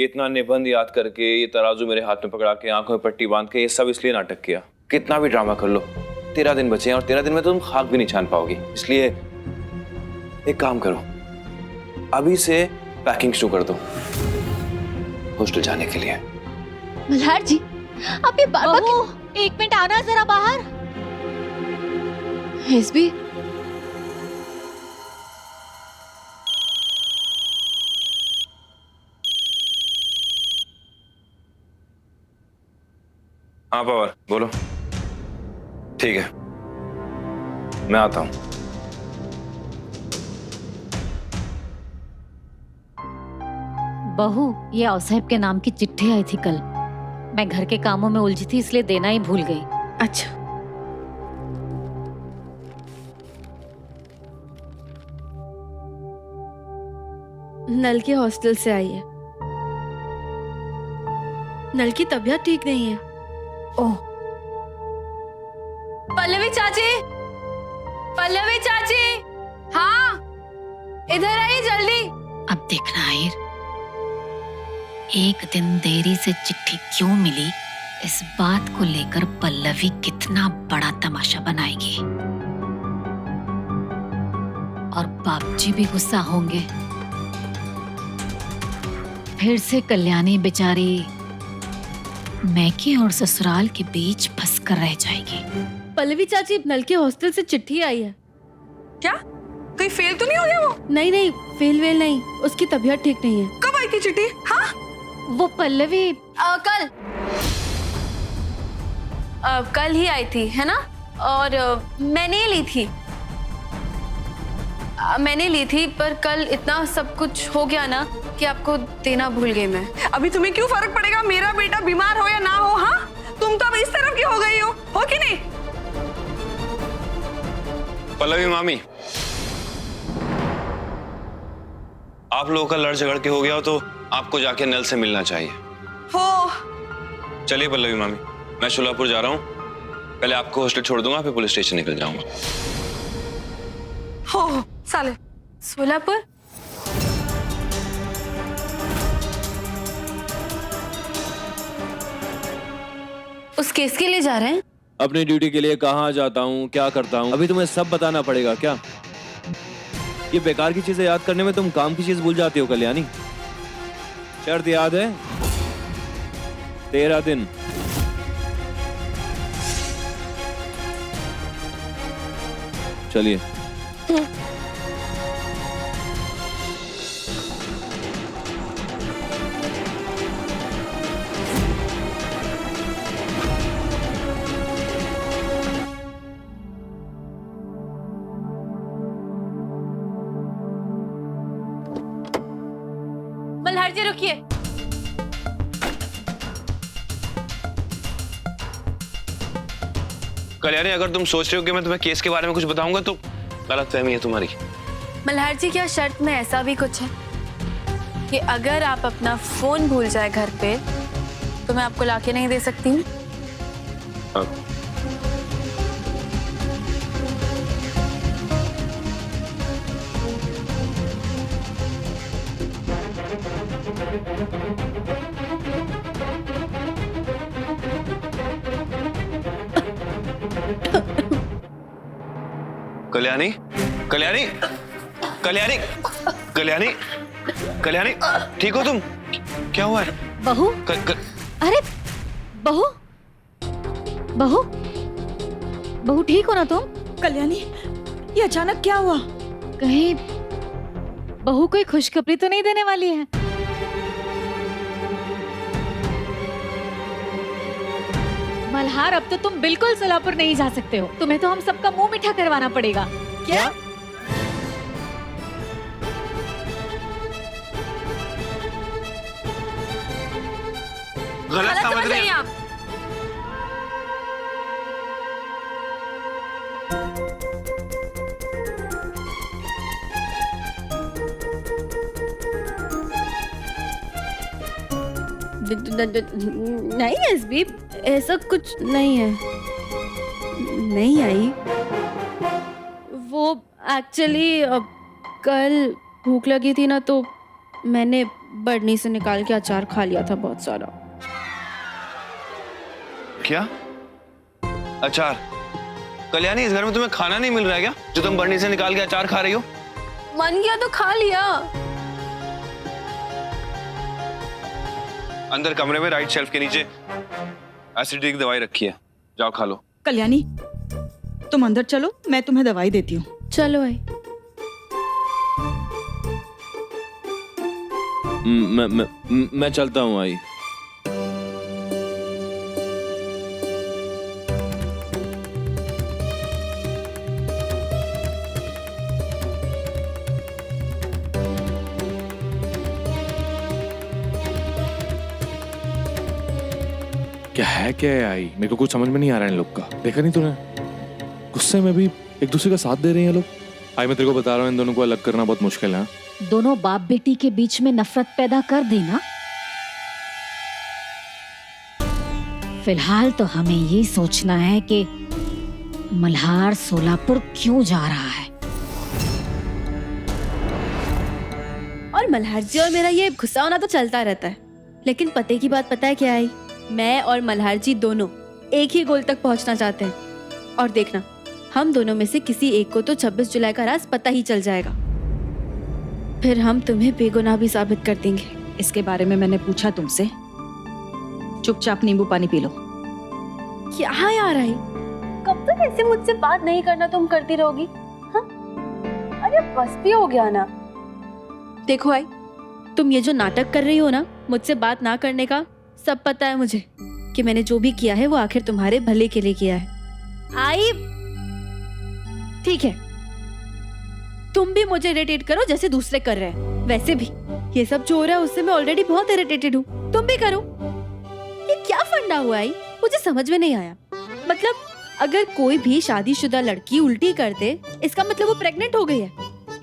ये इतना निबंध याद करके, ये तराजू मेरे हाथ में पकड़ा के, आंखों में पट्टी बांध के, ये सब इसलिए नाटक किया। कितना भी ड्रामा कर लो, 13 दिन बचे हैं और 13 दिन में तुम खाक भी नहीं छान पाओगी। इसलिए एक काम करो, अभी से पैकिंग शुरू कर दो हॉस्टल जाने के लिए। मल्हार जी, आप ये बार-बार एक मिनट आना जरा बाहर। एसबी, हाँ पवार बोलो। ठीक है, मैं आता हूं। बहू, ये औसाहेब के नाम की चिट्ठी आई थी कल। मैं घर के कामों में उलझी थी इसलिए देना ही भूल गई। अच्छा, नल के हॉस्टल से आई है। नल की तबीयत ठीक नहीं है। ओह, पल्लवी चाची, पल्लवी चाची, हाँ इधर आइए जल्दी। अब देखना आहिर, एक दिन देरी से चिट्ठी क्यों मिली, इस बात को लेकर पल्लवी कितना बड़ा तमाशा बनाएगी और बापजी भी गुस्सा होंगे। फिर से कल्याणी बेचारी मैके और ससुराल के बीच फंसकर रह जाएगी। पल्लवी चाची, नल के हॉस्टल से चिट्ठी आई है। क्या कहीं फेल तो नहीं हो गया वो? नहीं नहीं, फेल वेल नहीं, उसकी तबीयत ठीक नहीं है। कब आई थी चिट्ठी? हाँ वो पल्लवी कल ही आई थी, है ना? और मैंने ली थी, पर कल इतना सब कुछ हो गया ना कि आपको देना भूल गई मैं। अभी तुम्हें क्यों फर्क पड़ेगा मेरा बेटा बीमार हो या ना हो? हाँ, तुम तो अब इस तरफ की हो गई हो कि नहीं? पल्लवी मामी, आप लोगों का लड़ झगड़ के हो गया हो तो आपको जाके नल से मिलना चाहिए। हो चलिए पल्लवी मामी, मैं शोलापुर जा रहा हूँ। पहले आपको हॉस्टल छोड़ दूंगा, फिर पुलिस स्टेशन निकल जाऊंगा। हो साले। सोलापुर? उस केस के लिए जा रहे हैं? अपनी ड्यूटी के लिए कहाँ जाता हूँ, क्या करता हूँ, अभी तुम्हें सब बताना पड़ेगा क्या? ये बेकार की चीजें याद करने में तुम काम की चीज भूल जाती हो कल्याणी। शर्त याद है? 13 दिन। चलिए। मल्हार जी रुकिए। कल्याणी, अगर तुम सोच रहे हो कि मैं तुम्हें केस के बारे में कुछ बताऊंगा तो गलतफहमी है तुम्हारी। मल्हार जी, क्या शर्त में ऐसा भी कुछ है कि अगर आप अपना फोन भूल जाए घर पे तो मैं आपको लाके नहीं दे सकती हूँ? कल्याणी, कल्याणी, कल्याणी, कल्याणी, कल्याणी, ठीक हो तुम? क्या हुआ है? बहू, अरे बहू, बहू, बहू ठीक हो ना तुम? कल्याणी, ये अचानक क्या हुआ? कहीं बहू कोई खुशखबरी तो नहीं देने वाली है? मल्हार, अब तो तुम बिल्कुल सोलापुर नहीं जा सकते हो। तुम्हें तो हम सबका मुंह मीठा करवाना पड़ेगा। क्या? गलत समझ रहे हैं आप। नहीं एसबी, ऐसा कुछ नहीं है। नहीं आई। वो एक्चुअली कल भूख लगी थी ना तो मैंने बढ़नी से निकाल के अचार खा लिया था बहुत सारा। क्या अचार? कल्याणी, इस घर में तुम्हें खाना नहीं मिल रहा है क्या, जो तुम बर्नी से निकाल के अचार खा रही हो? मन किया तो खा लिया। अंदर कमरे में राइट शेल्फ के नीचे एसिडिटी की दवाई रखी है, जाओ खा लो। कल्याणी, तुम अंदर चलो, मैं तुम्हें दवाई देती हूँ। चलो आई। मैं चलता हूँ आई। क्या है आई? मेरे को कुछ समझ में नहीं आ रहा है इन लोग का। देखा नहीं तूने, गुस्से में भी एक दूसरे का साथ दे रही हैं लोग। आई, मैं तेरे को बता रहा हूँ, इन दोनों को अलग करना बहुत मुश्किल है। दोनों बाप बेटी के बीच में नफरत पैदा कर देना। फिलहाल तो हमें ये सोचना है कि मल्हार सोलापुर क्यों जा रहा है। और मल्हार जी और मेरा ये गुस्सा होना तो चलता रहता है, लेकिन पते की बात पता है क्या आई? मैं और मल्हार जी दोनों एक ही गोल तक पहुंचना चाहते हैं। और देखना, हम दोनों में से किसी एक को तो 26 जुलाई का राज पता ही चल जाएगा। फिर हम तुम्हें बेगुनाह भी साबित कर देंगे। इसके बारे में मैंने पूछा तुमसे, चुपचाप नींबू पानी पी लो। क्या यार आई, कब तक ऐसे मुझसे बात नहीं करना तुम करती रहोगी? हाँ? अरे बस भी हो गया ना। देखो आई, तुम ये जो नाटक कर रही हो ना मुझसे बात ना करने का, सब पता है मुझे कि मैंने जो भी किया है वो आखिर तुम्हारे भले के लिए किया है। आई ठीक है, तुम भी मुझे इरिटेट करो जैसे दूसरे कर रहे हैं। वैसे भी ये सब जो हो रहा है उससे मैं ऑलरेडी बहुत इरिटेटेड हूँ, तुम भी करो। ये क्या फंडा हुआ है, मुझे समझ में नहीं आया। मतलब अगर कोई भी शादीशुदा लड़की उल्टी कर दे, इसका मतलब वो प्रेग्नेंट हो गई है।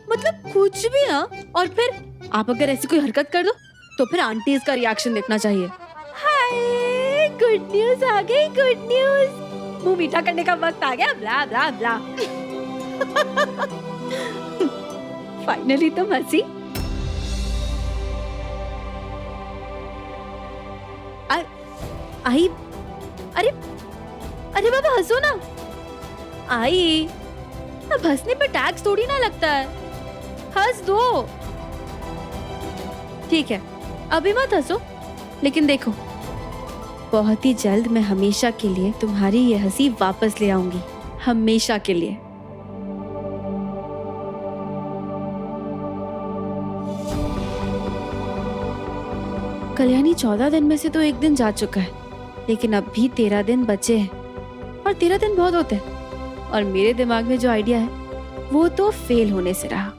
मतलब कुछ भी। हाँ, और फिर आप अगर ऐसी कोई हरकत कर दो तो फिर आंटी इसका रिएक्शन देखना चाहिए। हाय, गुड न्यूज आ गई, गुड न्यूज। मुंह मीठा करने का वक्त आ गया। ब्ला ब्ला ब्ला। फाइनली तुम हंसी। आई, अरे अरे बाबा हंसो ना। आई, अब हंसने पे टैक्स थोड़ी ना लगता है, हंस दो। ठीक है, अभी मत हंसो, लेकिन देखो बहुत ही जल्द मैं हमेशा के लिए तुम्हारी ये हंसी वापस ले आऊंगी, हमेशा के लिए। कल्याणी 14 दिन में से तो एक दिन जा चुका है, लेकिन अब भी 13 दिन बचे हैं, और 13 दिन बहुत होते हैं। और मेरे दिमाग में जो आइडिया है वो तो फेल होने से रहा।